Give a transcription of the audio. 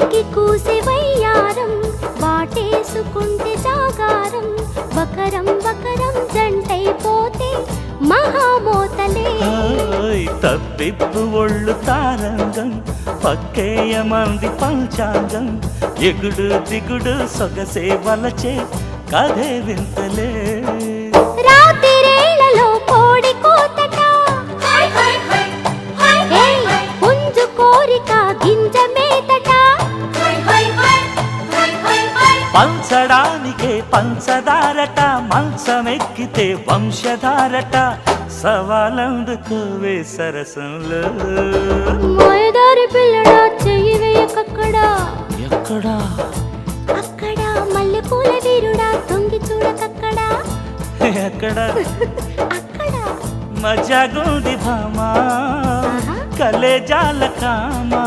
ఎక్కి కూసే వయ్యారం వాటేసుకుంటే జాగారం వకరం వకరం జంటైపోతే మహామోతలే తప్పిప్పు ఒళ్ళు తారంగం పక్కేయమంది పంచాంగం ఎగుడు దిగుడు సొగసే వలచే కథే వింతలే రాత్రిరేళ్లలో కోడి కోతట పుంజు కోరిక గింజ మేతట పంచడానికే పంచదారట మంచమెక్కితే వంశధారట సవాలందుకోవే సరసంలో మాయదారి పిల్లడా చెయ్యి వేయకక్కడా ఎక్కడా అక్కడ మల్లెపూల వీరుడా తొంగి చూడకక్కడా ఎక్కడ అక్కడ మజాగుంది భామా కలేజాల కామా